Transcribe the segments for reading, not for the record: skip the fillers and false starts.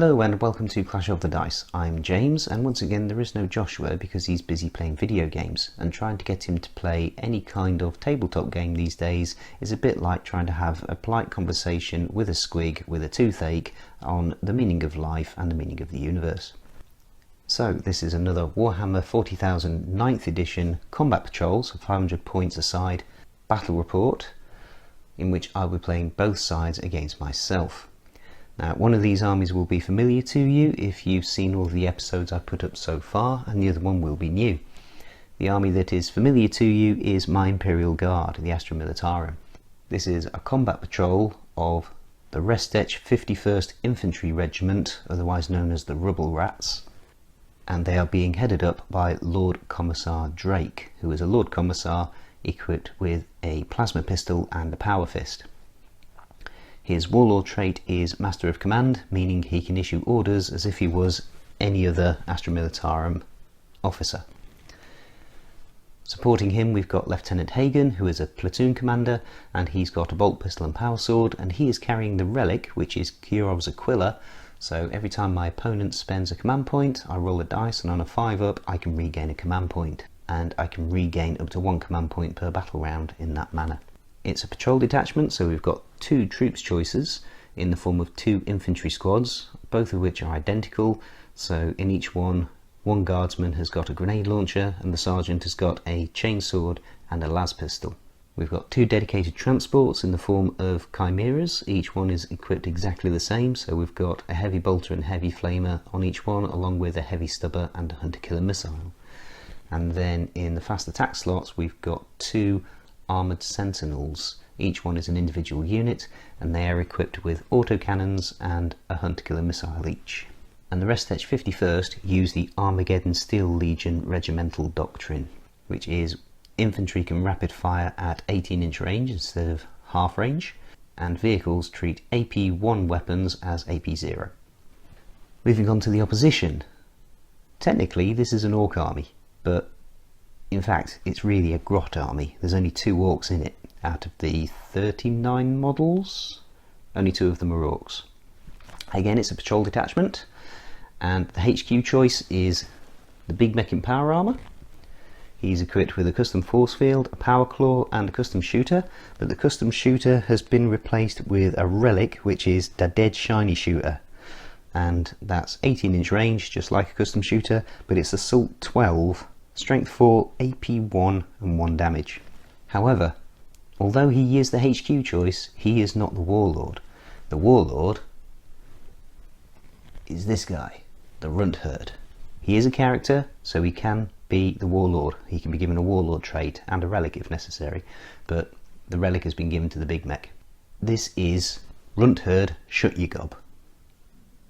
Hello and welcome to Clash of the Dice. I'm James, and once again there is no Joshua because he's busy playing video games, and trying to get him to play any kind of tabletop game these days is a bit like trying to have a polite conversation with a squig with a toothache on the meaning of life and the meaning of the universe. So this is another Warhammer 40,000 9th edition Combat Patrols of 500 points aside battle report, in which I'll be playing both sides against myself. Now, one of these armies will be familiar to you if you've seen all the episodes I've put up so far, and the other one will be new. The army that is familiar to you is my Imperial Guard, the Astra Militarum. This is a combat patrol of the Restech 51st Infantry Regiment, otherwise known as the Rubble Rats, and they are being headed up by Lord Commissar Drake, who is a Lord Commissar equipped with a plasma pistol and a power fist. His warlord trait is Master of Command, meaning he can issue orders as if he was any other Astra Militarum officer. Supporting him we've got Lieutenant Hagen, who is a platoon commander, and he's got a bolt pistol and power sword, and he is carrying the relic, which is Kirov's Aquila, so every time my opponent spends a command point I roll a dice, and on a 5-up I can regain a command point, and I can regain up to 1 command point per battle round in that manner. It's a patrol detachment, so we've got 2 troops choices in the form of 2 infantry squads, both of which are identical. So in each one guardsman has got a grenade launcher and the sergeant has got a chainsword and a las pistol. We've got 2 dedicated transports in the form of chimeras. Each one is equipped exactly the same, so we've got a heavy bolter and heavy flamer on each one, along with a heavy stubber and a hunter-killer missile. And then in the fast attack slots we've got 2 armoured sentinels. Each one is an individual unit, and they are equipped with autocannons and a hunter-killer missile each. And the Restech 51st use the Armageddon Steel Legion regimental doctrine, which is infantry can rapid fire at 18-inch range instead of half range, and vehicles treat AP1 weapons as AP0. Moving on to the opposition. Technically this is an orc army, but in fact it's really a grot army. There's only 2 orcs in it. Out of the 39 models, only 2 of them are orcs. Again, it's a patrol detachment, and the HQ choice is the Big Mech in power armour. He's equipped with a custom force field, a power claw and a custom shooter, but the custom shooter has been replaced with a relic, which is the Dead Shiny Shooter, and that's 18-inch range just like a custom shooter, but it's Assault 12, Strength 4, AP1 and 1 damage. However, although he is the HQ choice, he is not the Warlord. The Warlord is this guy, the Runt Herd. He is a character, so he can be the Warlord. He can be given a Warlord trait and a relic if necessary, but the relic has been given to the Big Mech. This is Runt Herd Shut Your Gob.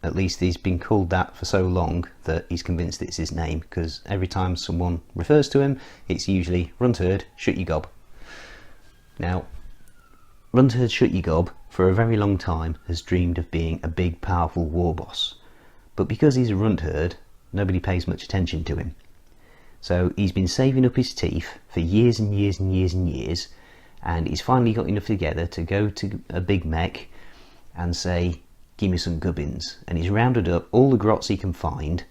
At least he's been called that for so long that he's convinced it's his name, because every time someone refers to him it's usually Runt Herd Shut Your Gob. Now, Runt Herd Shut Your Gob for a very long time has dreamed of being a big powerful war boss, but because he's a Runt Herd nobody pays much attention to him. So he's been saving up his teeth for years and years and years and years, and he's finally got enough together to go to a Big Mech and say, give me some gubbins, and he's rounded up all the grots he can find,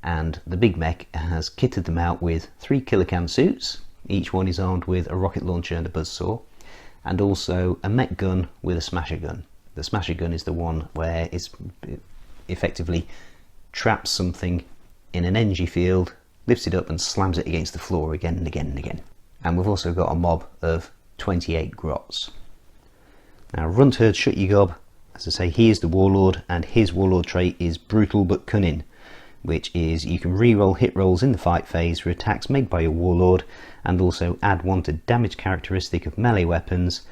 and the Big Mech has kitted them out with 3 kilocan suits. Each one is armed with a rocket launcher and a buzzsaw, and also a mech gun with a smasher gun. The smasher gun is the one where it effectively traps something in an energy field, lifts it up and slams it against the floor again and again and again. And we've also got a mob of 28 grots. Now, Runt Herd Shut Your Gob, as I say, he is the Warlord, and his Warlord trait is Brutal but Cunning, which is you can re-roll hit rolls in the fight phase for attacks made by your Warlord, and also add 1 to damage characteristic of melee weapons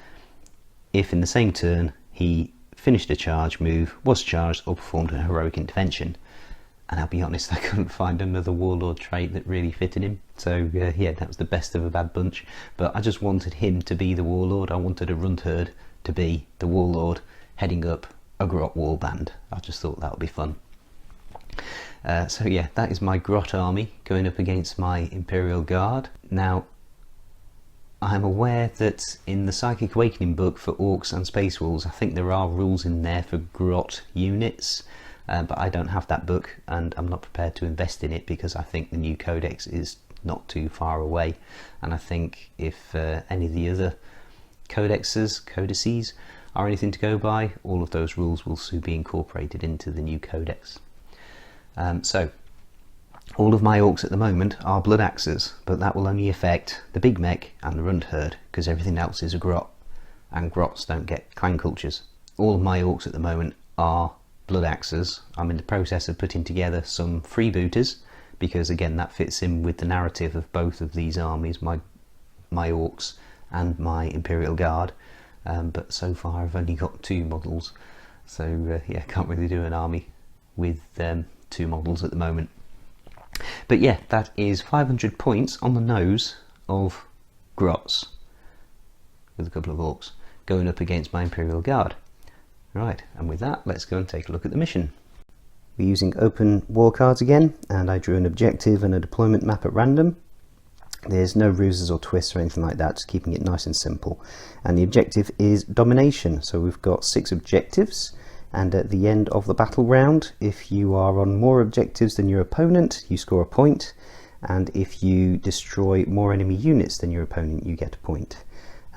if in the same turn he finished a charge move, was charged, or performed a heroic intervention. And I'll be honest, I couldn't find another Warlord trait that really fitted him, so yeah, that was the best of a bad bunch. But I just wanted him to be the Warlord. I wanted a Runt Herd to be the Warlord heading up a grot wall band. I just thought that would be fun. So yeah, that is my grot army going up against my Imperial Guard. Now, I'm aware that in the Psychic Awakening book for Orcs and Space Wolves, I think there are rules in there for grot units. but I don't have that book and I'm not prepared to invest in it because I think the new codex is not too far away, and I think if any of the other codices are anything to go by, all of those rules will soon be incorporated into the new codex. So all of my orcs at the moment are blood axes, but that will only affect the big mech and the runt herd because everything else is a grot, and grots don't get clan cultures. All of my orcs at the moment are blood axes. I'm in the process of putting together some freebooters because again that fits in with the narrative of both of these armies, my orcs and my Imperial Guard, but so far I've only got 2 models, so yeah, can't really do an army with 2 models at the moment. But yeah, that is 500 points on the nose of grots with a couple of orcs going up against my Imperial Guard. Right, and with that, let's go and take a look at the mission. We're using open war cards again, and I drew an objective and a deployment map at random. There's no ruses or twists or anything like that, just keeping it nice and simple. And the objective is domination, so we've got 6 objectives, and at the end of the battle round, if you are on more objectives than your opponent, you score a point, and if you destroy more enemy units than your opponent, you get a point.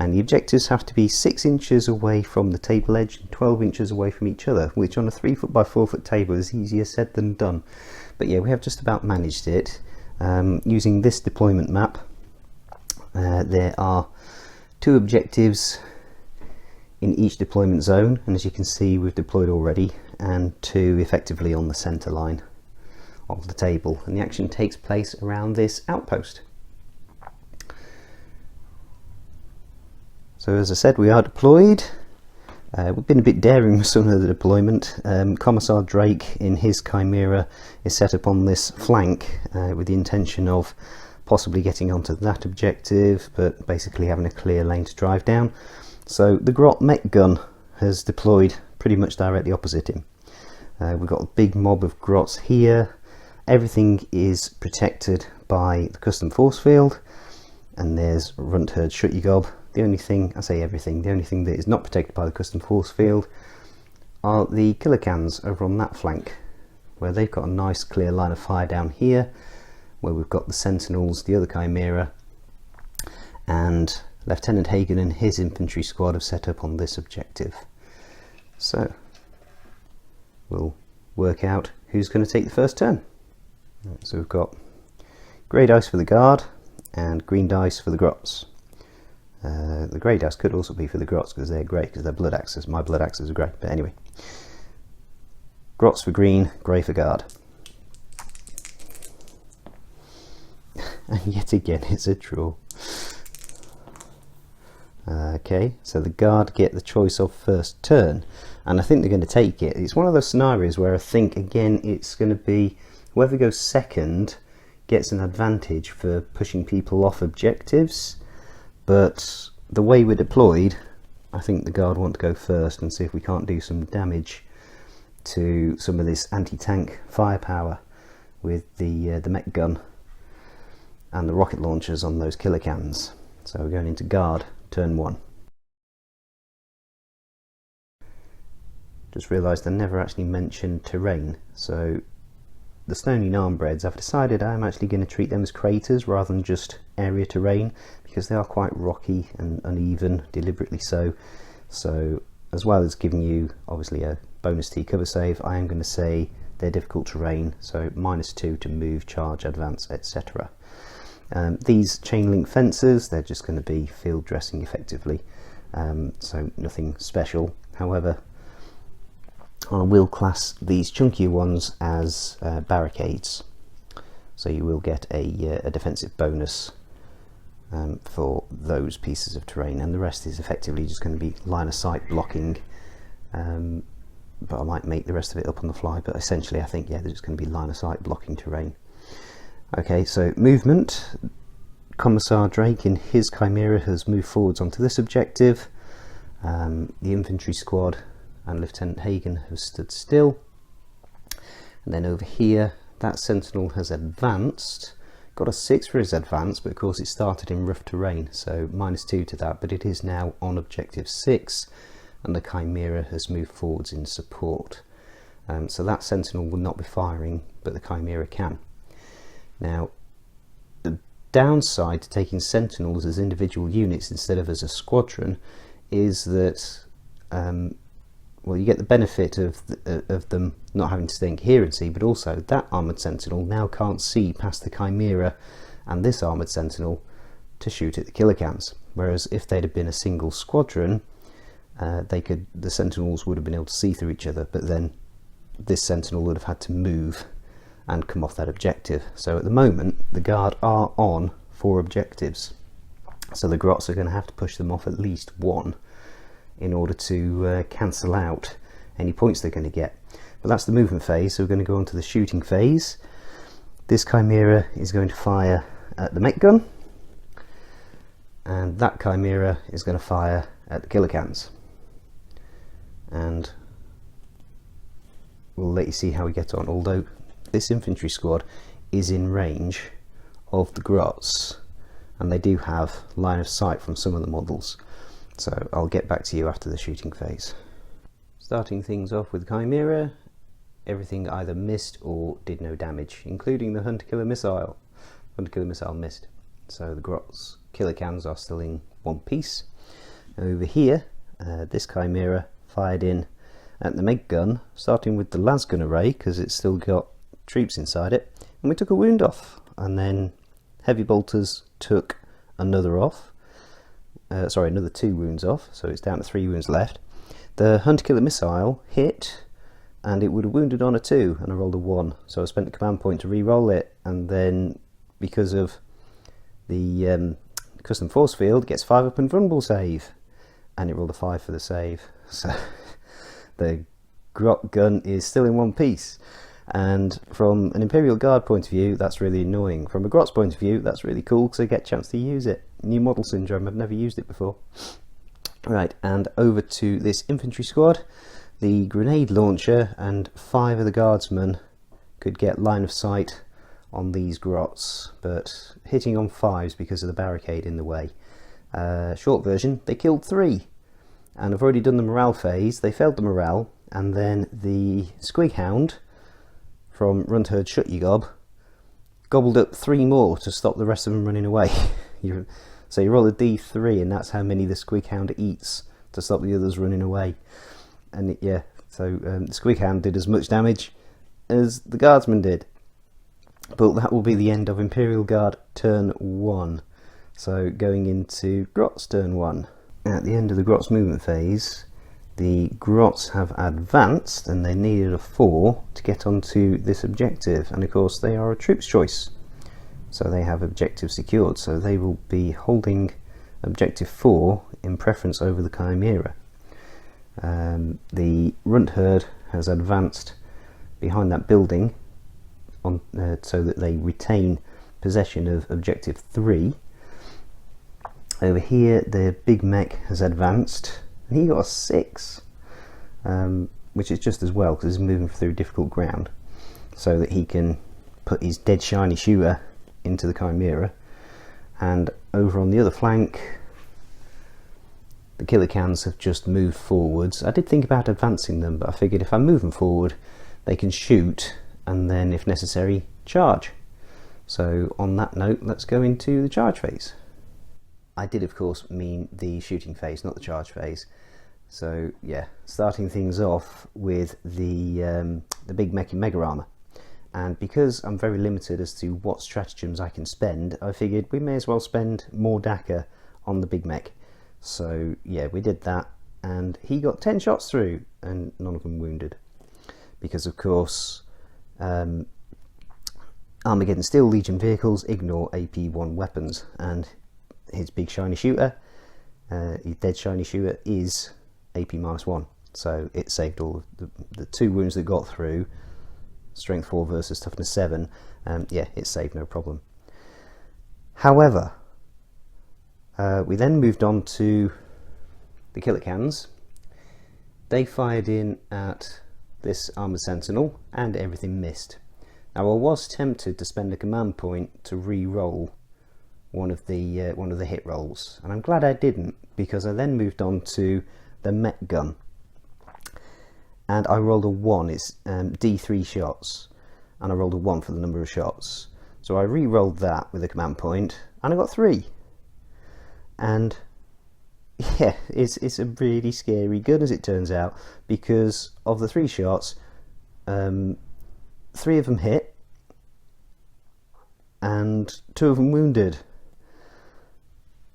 And the objectives have to be 6 inches away from the table edge and 12 inches away from each other, which on a 3 foot by 4 foot table is easier said than done. But yeah, we have just about managed it. Using this deployment map, there are 2 objectives in each deployment zone, and as you can see we've deployed already, and 2 effectively on the centre line of the table, and the action takes place around this outpost. So as I said, we are deployed. We've been a bit daring with some of the deployment. Commissar Drake in his Chimera is set up on this flank with the intention of possibly getting onto that objective, but basically having a clear lane to drive down. So the Grot mech gun has deployed pretty much directly opposite him. We've got a big mob of Grots here. Everything is protected by the custom force field, and there's Runt Herd Shut-Your-Gob. The only thing, I say everything, the only thing that is not protected by the custom force field are the killer cans over on that flank, where they've got a nice clear line of fire down here, where we've got the Sentinels, the other Chimera, and Lieutenant Hagen and his infantry squad have set up on this objective. So we'll work out who's going to take the first turn. So we've got grey dice for the guard and green dice for the grots. The grey dice could also be for the grots because they're grey, because they're blood axes. My blood axes are grey, but anyway. Grots for green, grey for guard. And yet again it's a draw. Okay, so the guard get the choice of first turn, and I think they're going to take it. It's one of those scenarios where I think again it's going to be whoever goes second gets an advantage for pushing people off objectives, but the way we're deployed, I think the guard want to go first and see if we can't do some damage to some of this anti-tank firepower with the mech gun and the rocket launchers on those killer cans. So we're going into guard, turn 1. Just realised I never actually mentioned terrain, so the Stony Armbreds, I've decided I'm actually going to treat them as craters rather than just area terrain, because they are quite rocky and uneven, deliberately so. So as well as giving you obviously a bonus T cover save, I am going to say they're difficult terrain, so -2 to move, charge, advance, etc. These chain link fences, they're just going to be field dressing effectively, so nothing special. However, I will class these chunkier ones as barricades, so you will get a defensive bonus for those pieces of terrain, and the rest is effectively just going to be line of sight blocking, but I might make the rest of it up on the fly, but essentially I think, yeah, they're just going to be line of sight blocking terrain. Okay, so movement. Commissar Drake in his Chimera has moved forwards onto this objective. The infantry squad and Lieutenant Hagen have stood still. And then over here, that Sentinel has advanced. Got a 6 for his advance, but of course it started in rough terrain, so -2 to that, but it is now on objective 6, and the Chimera has moved forwards in support. So that Sentinel will not be firing, but the Chimera can. Now, the downside to taking Sentinels as individual units instead of as a squadron is that well, you get the benefit of them not having to stay in coherency, but also that armoured Sentinel now can't see past the Chimera and this armoured Sentinel to shoot at the Killicans. Whereas if they'd have been a single squadron, the Sentinels would have been able to see through each other, but then this Sentinel would have had to move and come off that objective. So at the moment, the Guard are on 4 objectives, so the Grots are going to have to push them off at least 1 in order to cancel out any points they're going to get. But that's the movement phase, so we're going to go on to the shooting phase. This Chimera is going to fire at the mech gun, and that Chimera is going to fire at the Killicans. And we'll let you see how we get on, although this infantry squad is in range of the Grots, and they do have line of sight from some of the models. So I'll get back to you after the shooting phase. Starting things off with Chimera, everything either missed or did no damage, including the Hunter Killer missile. Hunter Killer missile missed. So the Grots Killicans are still in one piece. Over here, this Chimera fired in at the Meg gun, starting with the Lasgun array because it's still got troops inside it, and we took a wound off, and then Heavy Bolters took another off. Another 2 wounds off, so it's down to 3 wounds left. The Hunter Killer missile hit, and it would have wounded on a 2, and I rolled a 1, so I spent a command point to re-roll it, and then because of the custom force field, it gets 5 up and vulnerable save, and it rolled a 5 for the save. So the Grot gun is still in one piece, and from an Imperial Guard point of view, that's really annoying. From a Grot's point of view, that's really cool because I get a chance to use it. New model syndrome, I've never used it before. Right, and over to this infantry squad. The grenade launcher and 5 of the guardsmen could get line of sight on these Grots, but hitting on 5s because of the barricade in the way. Short version, they killed 3, and I've already done the morale phase. They failed the morale, and then the Squighound from Runtherd Shut Ye Gob gobbled up 3 more to stop the rest of them running away. So you roll a d3, and that's how many the Squighound eats to stop the others running away. And the Squighound did as much damage as the Guardsman did. But that will be the end of Imperial Guard turn 1. So going into Grot's turn 1. At the end of the Grot's movement phase, the Grots have advanced, and they needed a 4 to get onto this objective, and of course they are a troops choice, so they have objective secured, so they will be holding objective 4 in preference over the Chimera. The Runt Herd has advanced behind that building so that they retain possession of objective 3. Over here the big mech has advanced, and he got a 6, which is just as well because he's moving through difficult ground, so that he can put his dead shiny shooter into the Chimera. And over on the other flank, the Killicans have just moved forwards. I did think about advancing them, but I figured if I move them forward, they can shoot and then, if necessary, charge. So on that note, let's go into the charge phase. I did, of course, mean the shooting phase, not the charge phase. So yeah, starting things off with the big mech in Mega Armor. And because I'm very limited as to what stratagems I can spend, I figured we may as well spend more DACA on the big mech. So yeah, we did that, and he got 10 shots through, and none of them wounded. Because of course, Armageddon Steel Legion vehicles ignore AP1 weapons, and his big shiny shooter, his dead shiny shooter, is AP-1, so it saved all of the 2 wounds that got through. Strength 4 versus toughness 7, yeah, it saved no problem. However, we then moved on to the Killicans. They fired in at this Armoured Sentinel, and everything missed. Now I was tempted to spend a command point to re-roll one of the hit rolls, and I'm glad I didn't, because I then moved on to the Met Gun. and I rolled a 1. It's D3 shots, and I rolled a 1 for the number of shots. So I re-rolled that with a command point, and I got 3. And yeah, it's a really scary gun, as it turns out, because of the 3 shots, 3 of them hit, and 2 of them wounded.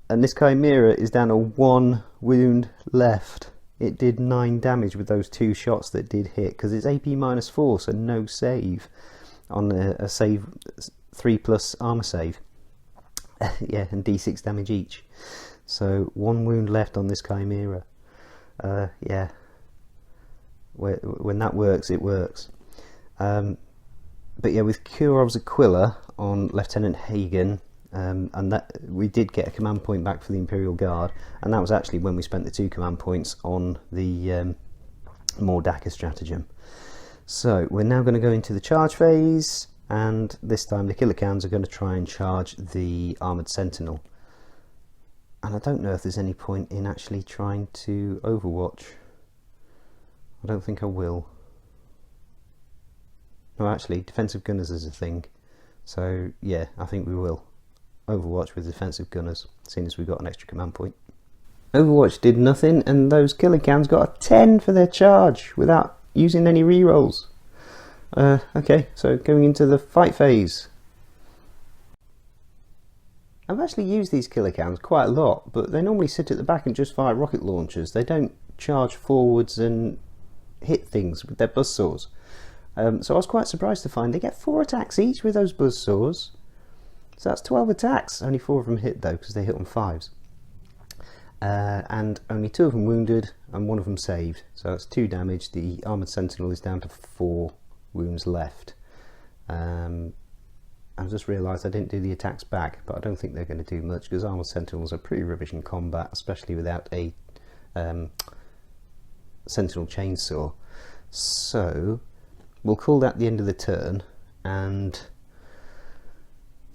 And this Chimera is down to 1 wound left. It did 9 damage with those 2 shots that did hit, because it's AP -4, so no save on a save 3+ armor save. Yeah, and D6 damage each. So 1 wound left on this Chimera. Yeah, when that works, it works. But yeah, with Kurov's Aquila on Lieutenant Hagen, and that we did get a command point back for the Imperial Guard, and that was actually when we spent the 2 command points on the Mordaka stratagem. So we're now going to go into the charge phase, and this time the Killicans are going to try and charge the Armoured Sentinel. And I don't know if there's any point in actually trying to Overwatch. I don't think I will. No, actually, defensive gunners is a thing. So yeah, I think we will Overwatch with defensive gunners, seeing as we got an extra command point. Overwatch did nothing, and those Killicans got a 10 for their charge without using any rerolls. Okay, so going into the fight phase. I've actually used these Killicans quite a lot, but they normally sit at the back and just fire rocket launchers. They don't charge forwards and hit things with their buzzsaws. So I was quite surprised to find they get 4 attacks each with those buzzsaws. So that's 12 attacks. Only 4 of them hit though, because they hit on 5s. And only 2 of them wounded and 1 of them saved. So that's 2 damage. The Armoured Sentinel is down to 4 wounds left. I just realised I didn't do the attacks back, but I don't think they're going to do much, because Armoured Sentinels are pretty rubbish in combat, especially without a Sentinel chainsaw. So we'll call that the end of the turn, and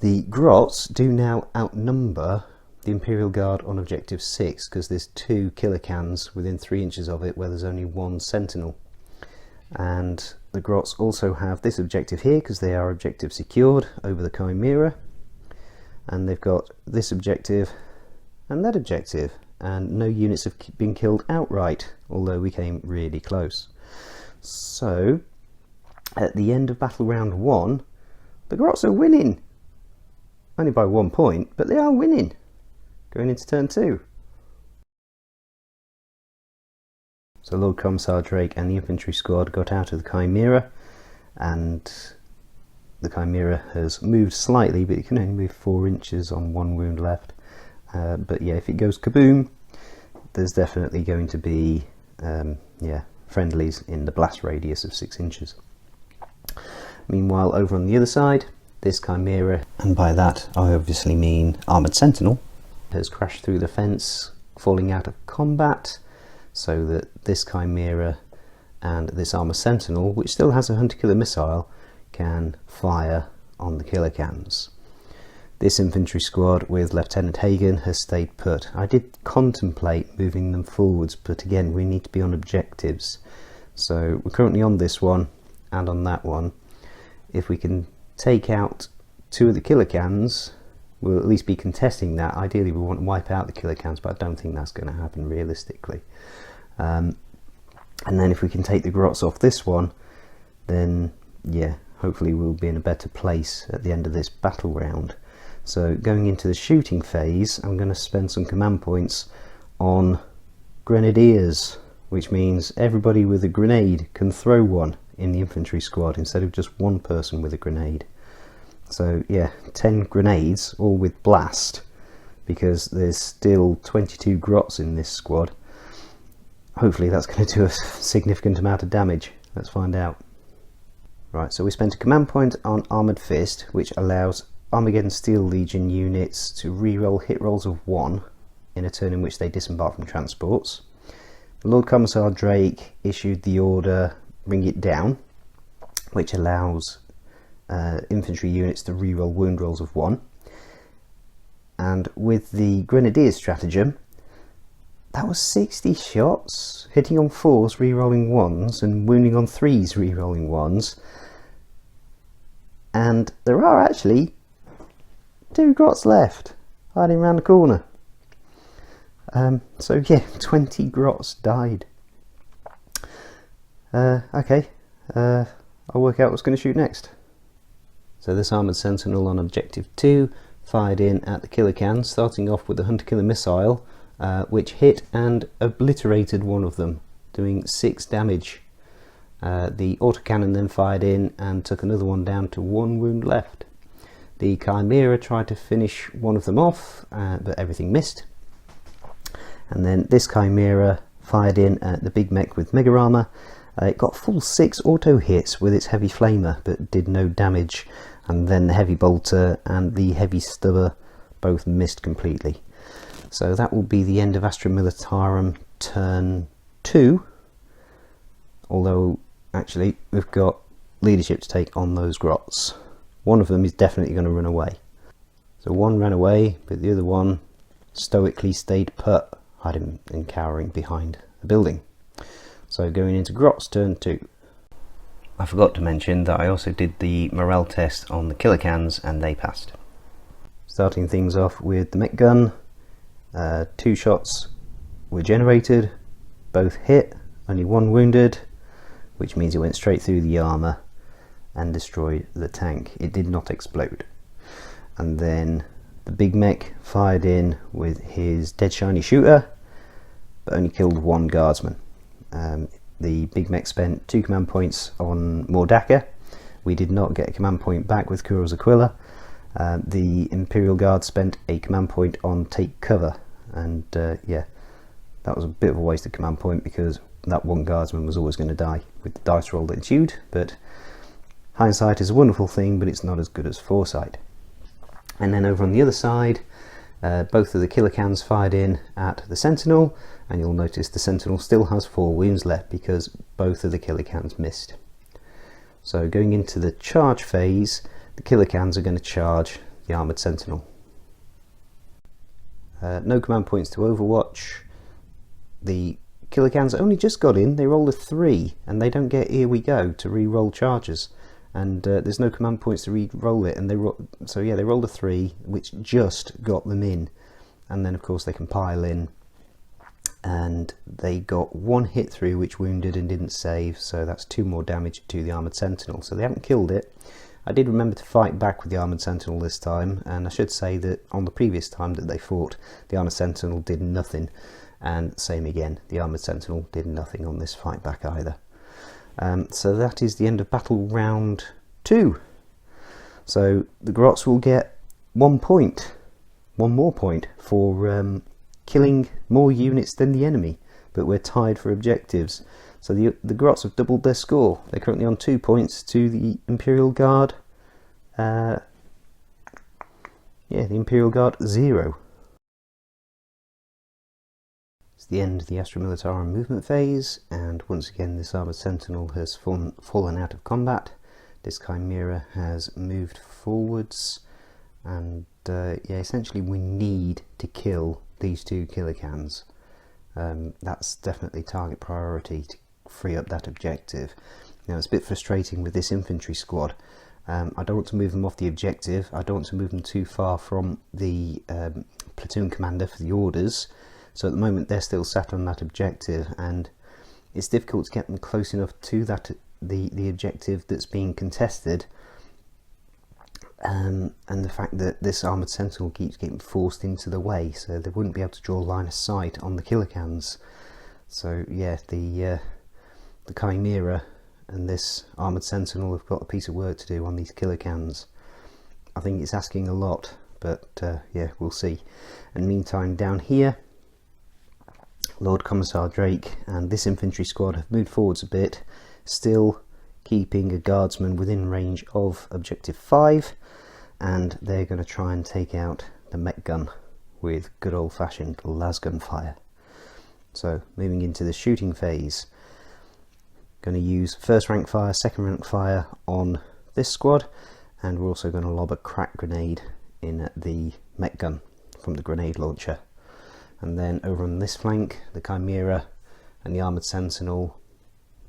the Grots do now outnumber the Imperial Guard on objective 6, because there's 2 Killicans within 3 inches of it where there's only 1 Sentinel. And the Grots also have this objective here, because they are objective secured over the Chimera, and they've got this objective and that objective, and no units have been killed outright, although we came really close. So at the end of battle round 1, the Grots are winning, only by 1 point, but they are winning going into turn 2. So Lord Commissar Drake and the infantry squad got out of the Chimera, and the Chimera has moved slightly, but it can only move 4 inches on 1 wound left. But yeah, if it goes kaboom, there's definitely going to be friendlies in the blast radius of 6 inches. Meanwhile, over on the other side, this Chimera, and by that I obviously mean Armoured Sentinel, has crashed through the fence, falling out of combat, so that this Chimera and this Armoured Sentinel, which still has a hunter-killer missile, can fire on the Killicans. This infantry squad with Lieutenant Hagen has stayed put. I did contemplate moving them forwards, but again, we need to be on objectives. So we're currently on this one and on that one. If we can take out 2 of the Killicans, we'll at least be contesting that. Ideally we want to wipe out the Killicans, but I don't think that's going to happen realistically. And then if we can take the Grots off this one, then yeah, hopefully we'll be in a better place at the end of this battle round. So going into the shooting phase, I'm going to spend some command points on Grenadiers, which means everybody with a grenade can throw one in the infantry squad instead of just 1 person with a grenade. So yeah, 10 grenades, all with blast, because there's still 22 Grots in this squad. Hopefully that's going to do a significant amount of damage. Let's find out. Right, so we spent a command point on Armoured Fist, which allows Armageddon Steel Legion units to reroll hit rolls of 1 in a turn in which they disembark from transports. Lord Commissar Drake issued the order Bring It Down, which allows infantry units to reroll wound rolls of 1. And with the Grenadier stratagem, That was 60 shots, hitting on 4s, re-rolling 1s, and wounding on 3s, re-rolling 1s. And there are actually 2 grots left, hiding around the corner. So yeah, 20 grots died. Okay, I'll work out what's going to shoot next. So this armoured sentinel on objective 2 fired in at the killer can, starting off with the hunter killer missile, which hit and obliterated one of them, doing 6 damage. The autocannon then fired in and took another one down to 1 wound left. The Chimera tried to finish one of them off, but everything missed. And then this Chimera fired in at the big mech with mega armor. It got full 6 auto hits with its heavy flamer, but did no damage. And then the heavy bolter and the heavy stubber both missed completely. So that will be the end of Astra Militarum turn 2. Although, actually, we've got leadership to take on those grots. One of them is definitely going to run away. So one ran away, but the other one stoically stayed put, hiding and cowering behind a building. So going into grots turn 2. I forgot to mention that I also did the morale test on the killer cans and they passed. Starting things off with the mech gun. 2 shots were generated, both hit, only 1 wounded, which means it went straight through the armour and destroyed the tank. It did not explode. And then the big mech fired in with his dead shiny shooter, but only killed 1 guardsman. The big mech spent 2 command points on Mordaka. We did not get a command point back with Kuros Aquila. The Imperial Guard spent a command point on take cover, and yeah, that was a bit of a wasted command point because that 1 guardsman was always going to die with the dice roll that ensued. But hindsight is a wonderful thing, but it's not as good as foresight. And then over on the other side, both of the killer cans fired in at the Sentinel, and you'll notice the Sentinel still has 4 wounds left because both of the killer cans missed. So going into the charge phase, the killer cans are going to charge the armoured Sentinel. No command points to Overwatch. The killer cans only just got in, they rolled a 3, and they don't get here we go to re-roll charges. And there's no command points to re-roll it, and they rolled a 3, which just got them in. And then of course they can pile in, and they got 1 hit through which wounded and didn't save, so that's 2 more damage to the armoured sentinel. So they haven't killed it. I did remember to fight back with the armoured sentinel this time, and I should say that on the previous time that they fought, the armoured sentinel did nothing, and same again, the armoured sentinel did nothing on this fight back either. So that is the end of battle round 2. So the grots will get 1 point, 1 more point for killing more units than the enemy, but we're tied for objectives. So the grots have doubled their score. They're currently on 2 points to the Imperial Guard. The Imperial Guard 0. It's the end of the Astra Militarum movement phase, and once again this armoured sentinel has fallen out of combat. This Chimera has moved forwards, and essentially we need to kill these 2 killer cans. That's definitely target priority to free up that objective. Now it's a bit frustrating with this infantry squad. I don't want to move them off the objective. I don't want to move them too far from the platoon commander for the orders. So at the moment they're still sat on that objective, and it's difficult to get them close enough to that the objective that's being contested. And the fact that this armoured sentinel keeps getting forced into the way, so they wouldn't be able to draw a line of sight on the killer cans. So yeah, the Chimera and this armoured sentinel have got a piece of work to do on these killer cans. I think it's asking a lot, but yeah, we'll see. And meantime, down here, Lord Commissar Drake and this infantry squad have moved forwards a bit, still keeping a guardsman within range of objective 5, and they're going to try and take out the mech gun with good old-fashioned lasgun fire. So moving into the shooting phase, going to use first rank fire, second rank fire on this squad, and we're also going to lob a crack grenade in the mech gun from the grenade launcher. And then over on this flank, the Chimera and the Armoured Sentinel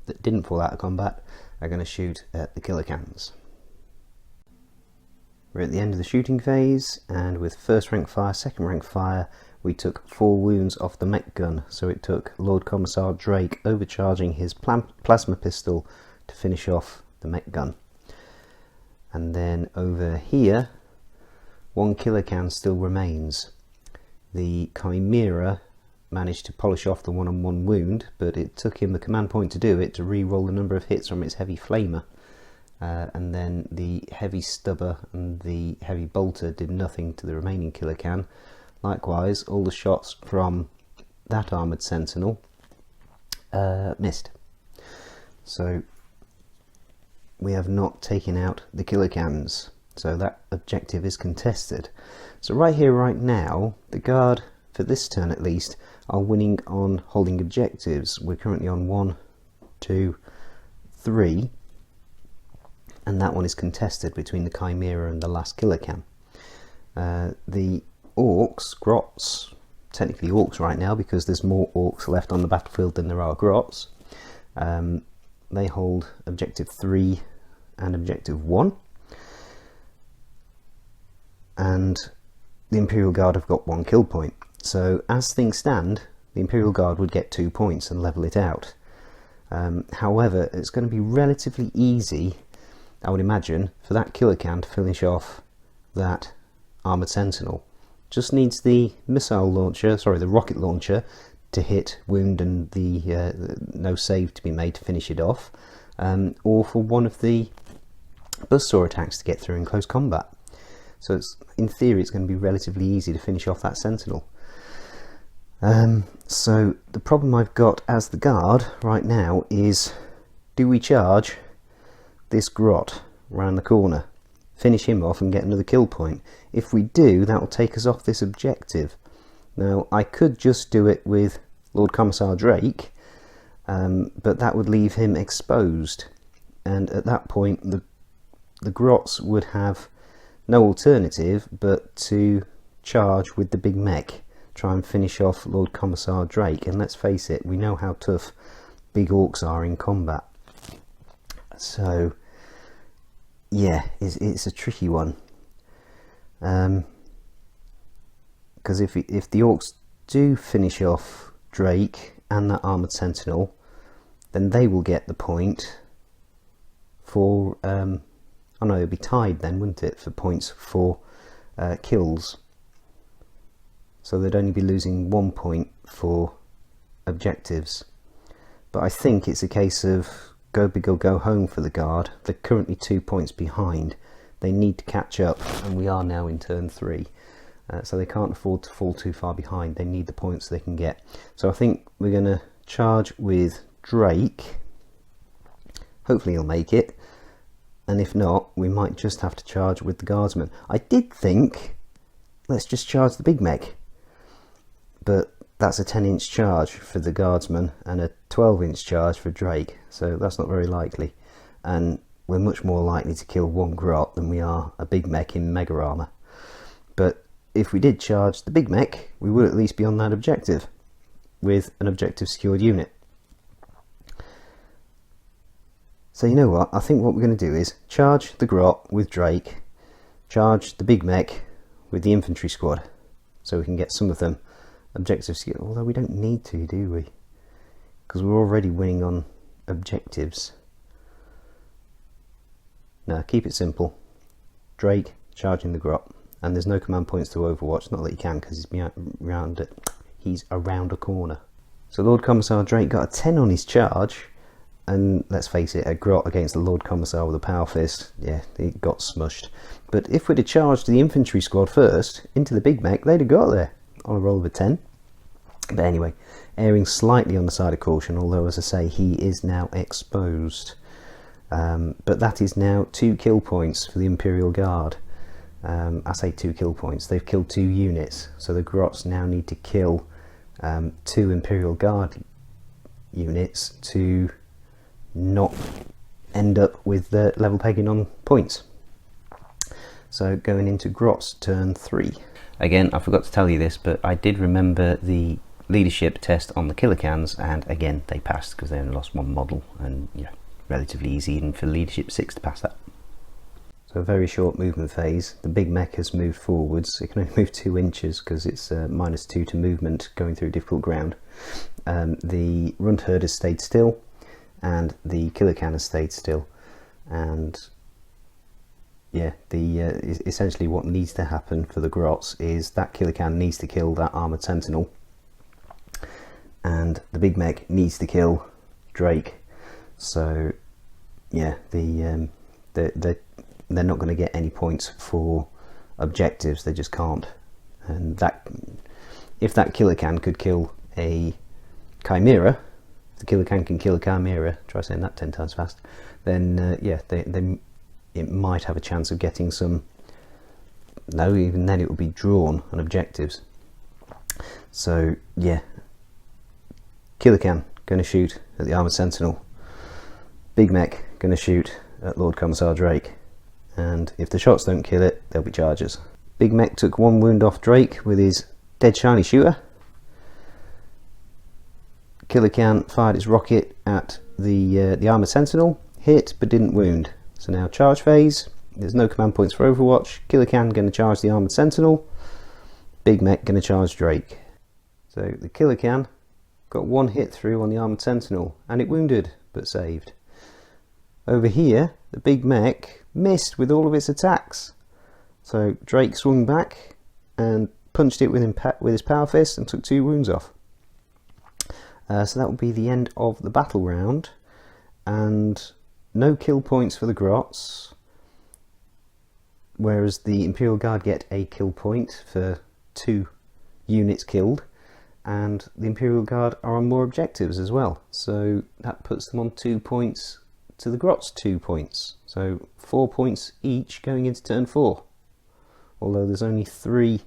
that didn't fall out of combat are going to shoot at the killer cans. We're at the end of the shooting phase, and with first rank fire, second rank fire, we took 4 wounds off the mech gun, so it took Lord Commissar Drake overcharging his plasma pistol to finish off the mech gun. And then over here, 1 killer can still remains. The Chimera managed to polish off the 1-on-1 wound, but it took him the command point to do it to re-roll the number of hits from its heavy flamer. And then the heavy stubber and the heavy bolter did nothing to the remaining killer can. Likewise, all the shots from that Armoured Sentinel missed. So we have not taken out the killer cans, so that objective is contested. So right here, right now, the Guard, for this turn at least, are winning on holding objectives. We're currently on 1, 2, 3. And that one is contested between the Chimera and the last killer can. The Orcs, Grots, technically Orcs right now because there's more Orcs left on the battlefield than there are Grots. They hold objective 3 and objective 1. And the Imperial Guard have got 1 kill point. So as things stand, the Imperial Guard would get 2 points and level it out. However, it's going to be relatively easy, I would imagine, for that killer can to finish off that Armoured Sentinel. Just needs the missile launcher, sorry, the rocket launcher to hit, wound, and the no save to be made to finish it off, or for one of the buzzsaw attacks to get through in close combat. So it's, in theory, it's going to be relatively easy to finish off that Sentinel. So the problem I've got as the Guard right now is, do we charge this Grot round the corner, finish him off and get another kill point? If we do, that will take us off this objective. Now I could just do it with Lord Commissar Drake, but that would leave him exposed, and at that point the Grots would have no alternative but to charge with the big mech, try and finish off Lord Commissar Drake. And let's face it, we know how tough big Orcs are in combat. So yeah, it's a tricky one, because if the Orcs do finish off Drake and that Armoured Sentinel, then they will get the point for oh no, it'd be tied then, wouldn't it, for points for kills. So they'd only be losing 1 point for objectives. But I think it's a case of go big or go home for the Guard. They're currently 2 points behind. They need to catch up, and we are now in turn 3. So they can't afford to fall too far behind. They need the points they can get. So I think we're going to charge with Drake. Hopefully he'll make it. And if not, we might just have to charge with the Guardsman. I did think, let's just charge the big mech. But that's a 10-inch charge for the Guardsman and a 12-inch charge for Drake, so that's not very likely. And we're much more likely to kill 1 Grot than we are a big mech in mega armor. But if we did charge the big mech, we would at least be on that objective with an objective secured unit. So you know what, I think what we're going to do is charge the Grot with Drake, charge the big mech with the infantry squad, so we can get some of them objective skill, although we don't need to, do we? Because we're already winning on objectives. No, keep it simple. Drake charging the Grot, and there's no command points to Overwatch. Not that he can, because he's around a corner. So Lord Commissar Drake got a 10 on his charge, and let's face it, a Grot against the Lord Commissar with a power fist, yeah, he got smushed. But if we'd have charged the infantry squad first into the big mech, they'd have got there on a roll of a 10. But anyway, erring slightly on the side of caution, although as I say, he is now exposed. But that is now 2 kill points for the Imperial Guard. I say 2 kill points, they've killed 2 units, so the Grots now need to kill 2 Imperial Guard units to not end up with the level pegging on points. So going into Grot's turn 3. Again, I forgot to tell you this, but I did remember the leadership test on the Killikans, and again they passed because they only lost one model, and relatively easy even for leadership 6 to pass that. So a very short movement phase. The big mech has moved forwards. It can only move 2 inches because it's -2 to movement going through difficult ground. The runt herd has stayed still, and the Killikan has stayed still. And yeah, essentially what needs to happen for the Grots is that Killikan needs to kill that armoured sentinel, and the big mech needs to kill Drake. So yeah, they're not going to get any points for objectives. They just can't. And that, if that Killikan could kill a Chimera, if the Killikan can kill a Chimera, try saying that 10 times fast, then yeah, it might have a chance of getting some. No, even then it would be drawn on objectives. So yeah, Killikan going to shoot at the armoured sentinel, big mech going to shoot at Lord Commissar Drake, and if the shots don't kill it, they'll be charges. Big mech took 1 wound off Drake with his dead shiny shooter. Killikan fired its rocket at the armoured sentinel, hit but didn't wound. So now charge phase. There's no command points for Overwatch. Killikan going to charge the armoured sentinel, big mech going to charge Drake. So the Killikan got 1 hit through on the armoured sentinel, and it wounded but saved. Over here, the big mech missed with all of its attacks. So Drake swung back and punched it with his power fist and took 2 wounds off. So that will be the end of the battle round, and no kill points for the Grots, whereas the Imperial Guard get a kill point for 2 units killed, and the Imperial Guard are on more objectives as well, so that puts them on 2 points to the Grots 2 points, so 4 points each going into turn 4, although there's only 3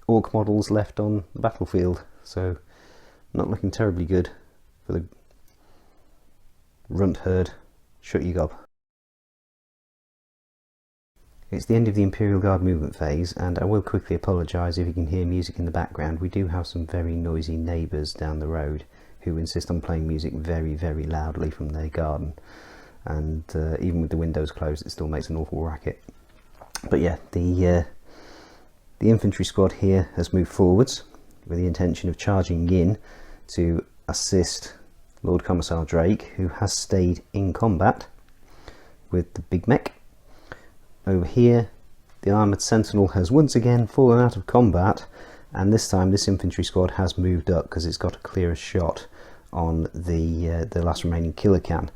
Orc models left on the battlefield, so not looking terribly good for the runt herd. Shut you gob. It's the end of the Imperial Guard movement phase, and I will quickly apologise if you can hear music in the background. We do have some very noisy neighbours down the road who insist on playing music very, very loudly from their garden, and even with the windows closed it still makes an awful racket. But yeah, the infantry squad here has moved forwards with the intention of charging in to assist Lord Commissar Drake, who has stayed in combat with the big mech. Over here, the armoured sentinel has once again fallen out of combat, and this time this infantry squad has moved up because it's got a clearer shot on the last remaining Killikan,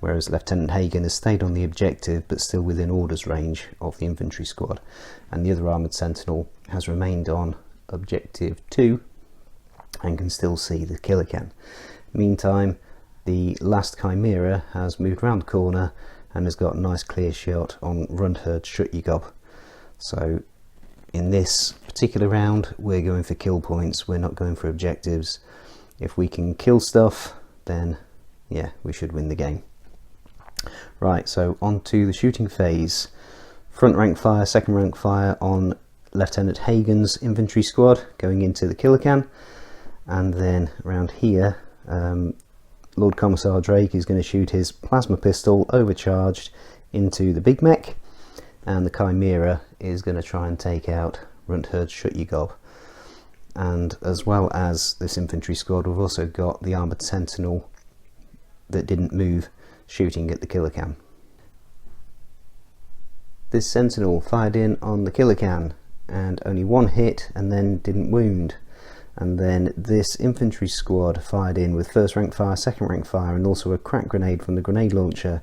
whereas Lieutenant Hagen has stayed on the objective but still within orders range of the infantry squad, and the other armoured sentinel has remained on objective 2 and can still see the Killikan. Meantime, the last Chimera has moved round the corner and has got a nice clear shot on runt herd Shut You Gob. So in this particular round we're going for kill points, we're not going for objectives. If we can kill stuff, then yeah, we should win the game. Right, so on to the shooting phase. Front rank fire, second rank fire on Lieutenant Hagen's infantry squad going into the Killikan, and then around here Lord Commissar Drake is going to shoot his plasma pistol overcharged into the big mech, and the Chimera is going to try and take out runt herd Shut You Gob. And as well as this infantry squad, we've also got the armoured sentinel that didn't move shooting at the Killikan. This sentinel fired in on the Killikan and only 1 hit and then didn't wound. And then this infantry squad fired in with first rank fire, second rank fire, and also a crack grenade from the grenade launcher,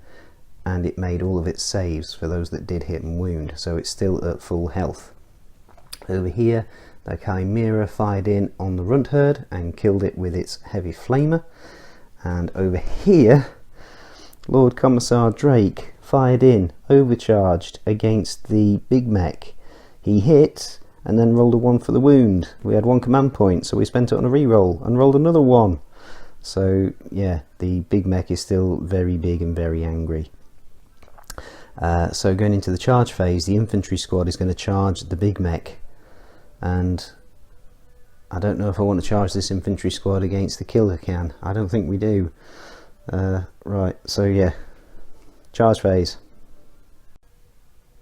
and it made all of its saves for those that did hit and wound, so it's still at full health. Over here the Chimera fired in on the runt herd and killed it with its heavy flamer, and over here Lord Commissar Drake fired in overcharged against the big mech. He hit and then rolled a 1 for the wound. We had 1 command point, so we spent it on a reroll and rolled another 1. So yeah, the big mech is still very big and very angry. So going into the charge phase, the infantry squad is going to charge the big mech and I don't know if I want to charge this infantry squad against the Killer Can. I don't think we do. Right, so yeah, charge phase.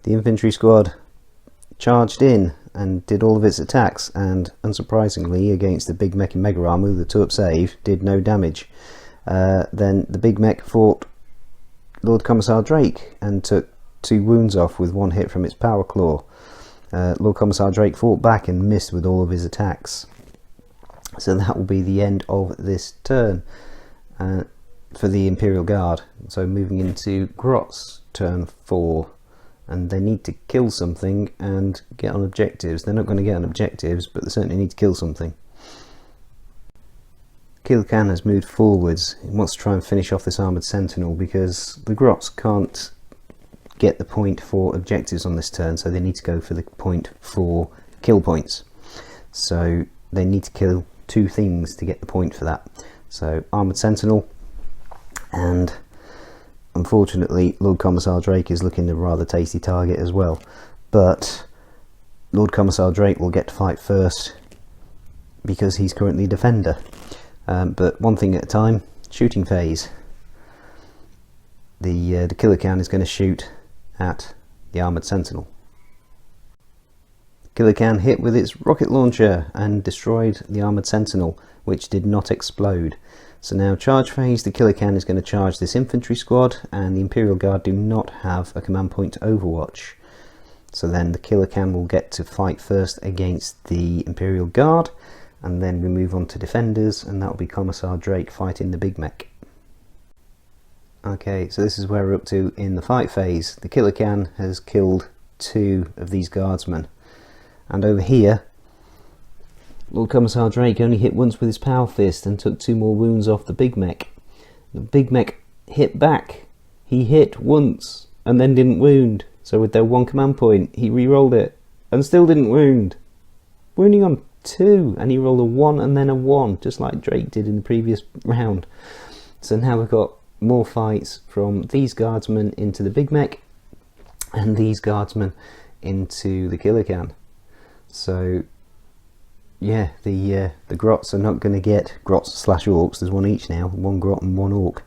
The infantry squad charged in and did all of its attacks, and unsurprisingly against the big mech in Mega Armor with the 2-up save did no damage. Then the big mech fought Lord Commissar Drake and took 2 wounds off with 1 hit from its power claw. Lord Commissar Drake fought back and missed with all of his attacks. So that will be the end of this turn for the Imperial Guard. So moving into Grot's turn 4, and they need to kill something and get on objectives. They're not going to get on objectives, but they certainly need to kill something. Killer Can has moved forwards. He wants to try and finish off this Armoured Sentinel because the Grots can't get the point for objectives on this turn, so they need to go for the point for kill points. So they need to kill 2 things to get the point for that. So Armoured Sentinel, and unfortunately Lord Commissar Drake is looking a rather tasty target as well, but Lord Commissar Drake will get to fight first because he's currently defender. But one thing at a time. Shooting phase. The Killer Can is going to shoot at the Armoured Sentinel. Killer Can hit with its rocket launcher and destroyed the Armoured Sentinel, which did not explode. So now charge phase, the Killer Can is going to charge this infantry squad, and the Imperial Guard do not have a command point to overwatch. So then the Killer Can will get to fight first against the Imperial Guard, and then we move on to defenders, and that will be Commissar Drake fighting the big mech. Okay, so this is where we're up to in the fight phase. The Killer Can has killed 2 of these guardsmen, and over here Lord Commissar Drake only hit once with his power fist and took 2 more wounds off the big mech. The big mech hit back. He hit once and then didn't wound, so with their 1 command point he re-rolled it and still didn't wound, wounding on 2, and he rolled a 1 and then a 1, just like Drake did in the previous round. So now we've got more fights from these guardsmen into the big mech and these guardsmen into the Killer Can. So yeah, the Grots are not going to get, Grots / Orcs, there's 1 each now, 1 Grot and 1 Orc,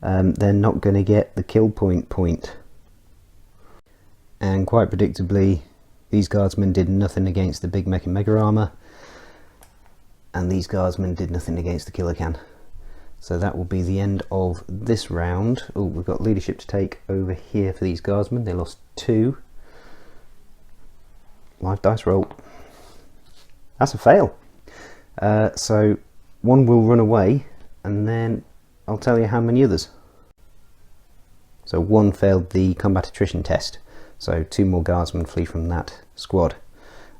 they're not going to get the kill point. And quite predictably, these guardsmen did nothing against the big mech in Mega Armor, and these guardsmen did nothing against the Killer Can. So that will be the end of this round. Oh, we've got leadership to take over here for these guardsmen. They lost 2. Live dice roll. That's a fail. So 1 will run away, and then I'll tell you how many others. So 1 failed the combat attrition test, so 2 more guardsmen flee from that squad.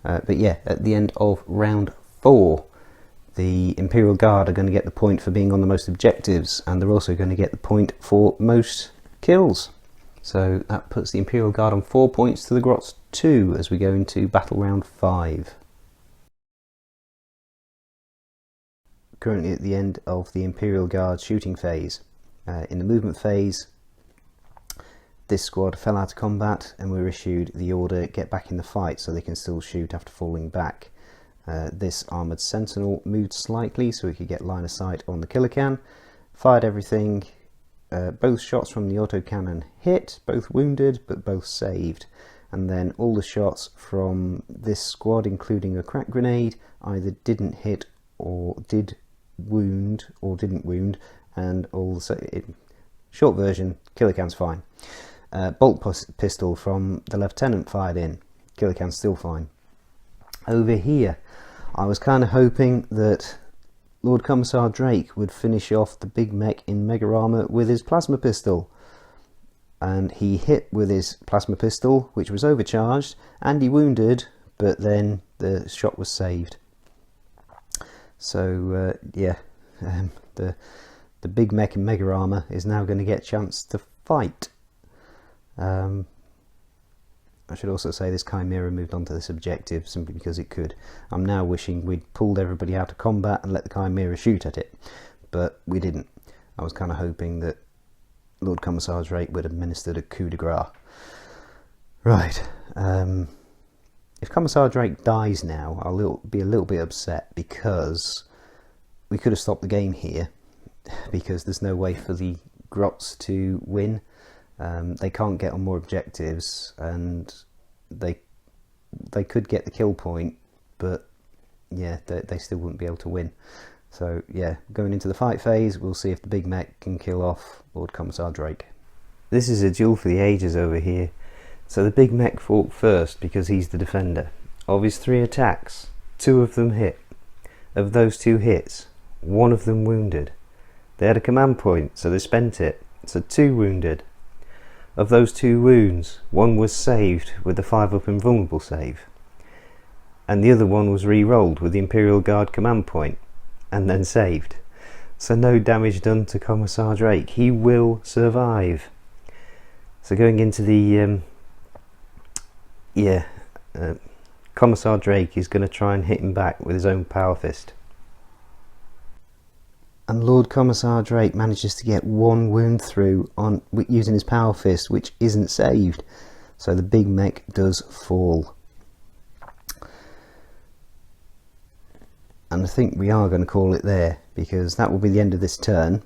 But yeah, at the end of round 4, the Imperial Guard are going to get the point for being on the most objectives, and they're also going to get the point for most kills. So that puts the Imperial Guard on 4 points to the Grots 2 as we go into battle round 5. Currently at the end of the Imperial Guard shooting phase. In the movement phase, this squad fell out of combat and were issued the order get back in the fight, so they can still shoot after falling back. This Armoured Sentinel moved slightly so he could get line of sight on the Killer Can, fired everything, both shots from the autocannon hit, both wounded but both saved, and then all the shots from this squad, including a crack grenade, either didn't hit or did wound or didn't wound, and also short version, Killer Can's fine. Bolt pistol from the lieutenant fired in, Killer Can's still fine. Over here I was kind of hoping that Lord Commissar Drake would finish off the big mech in Mega Armor with his plasma pistol, and he hit with his plasma pistol, which was overcharged, and he wounded, but then the shot was saved. So yeah, the big mech in Mega Armor is now going to get a chance to fight. I should also say this Chimera moved on to this objective simply because it could. I'm now wishing we'd pulled everybody out of combat and let the Chimera shoot at it, but we didn't. I was kind of hoping that Lord Commissar Drake would have administered a coup de grace. Right, if Commissar Drake dies now, I'll be a little bit upset, because we could have stopped the game here, because there's no way for the Grots to win. They can't get on more objectives, and they could get the kill point, but yeah, they still wouldn't be able to win. So yeah, going into the fight phase, we'll see if the big mech can kill off Lord Commissar Drake. This is a duel for the ages over here. So the big mech fought first because he's the defender. Of his 3 attacks, 2 of them hit. Of those 2 hits, 1 of them wounded. They had a command point, so they spent it. So 2 wounded. Of those 2 wounds, 1 was saved with the 5-up invulnerable save, and the other one was re-rolled with the Imperial Guard command point and then saved. So no damage done to Commissar Drake. He will survive. So going into the Commissar Drake is going to try and hit him back with his own power fist. And Lord Commissar Drake manages to get 1 wound through on using his power fist, which isn't saved. So the big mech does fall. And I think we are going to call it there, because that will be the end of this turn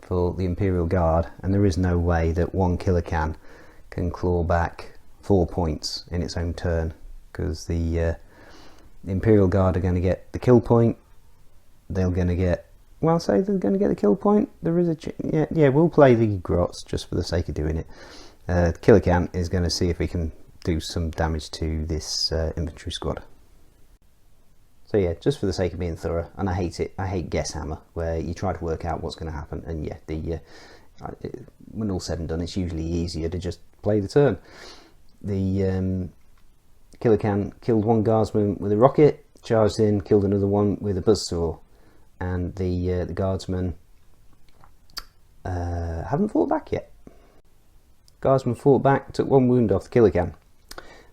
for the Imperial Guard, and there is no way that 1 killer can claw back 4 points in its own turn, because the Imperial Guard are going to get the kill point. They're going to get, well, I'll say they're going to get the kill point. There is a yeah, we'll play the Grots just for the sake of doing it. Killer Can is going to see if we can do some damage to this infantry squad. So yeah, just for the sake of being thorough, and I hate it. I hate Guess Hammer, where you try to work out what's going to happen, and yeah, when all said and done, it's usually easier to just play the turn. The Killer Can killed 1 guardsman with a rocket, charged in, killed another one with a buzzsaw, and the guardsmen haven't fought back yet. Guardsmen fought back, took 1 wound off the Killer Can.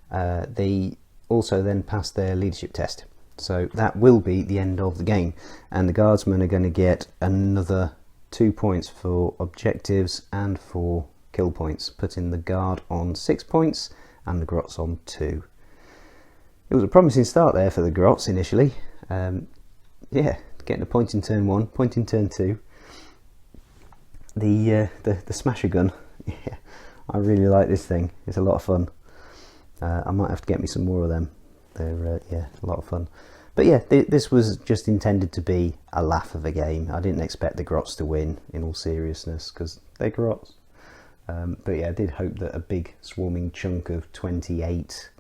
They also then passed their leadership test. So that will be the end of the game, and the guardsmen are going to get another 2 points for objectives and for kill points, putting the guard on 6 points and the Grots on 2. It was a promising start there for the Grots initially. Yeah, getting a point in turn 1, point in turn 2. The smasher gun, yeah, I really like this thing. It's a lot of fun. I might have to get me some more of them. They're yeah, a lot of fun. But yeah, this was just intended to be a laugh of a game. I didn't expect the Grots to win, in all seriousness, because they're Grots. But yeah, I did hope that a big swarming chunk of 28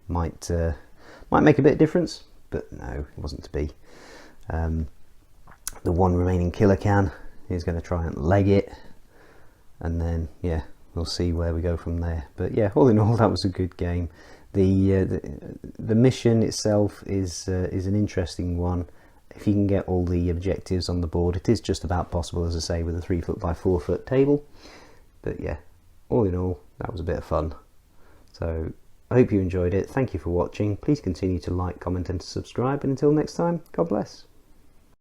might make a bit of difference, but no, it wasn't to be. The 1 remaining Killer Can is going to try and leg it, and then yeah, we'll see where we go from there. But yeah, all in all, that was a good game. The mission itself is an interesting one. If you can get all the objectives on the board, it is just about possible, as I say, with a 3-foot by 4-foot table. But yeah, all in all, that was a bit of fun. So I hope you enjoyed it. Thank you for watching. Please continue to like, comment and to subscribe, and until next time, God bless.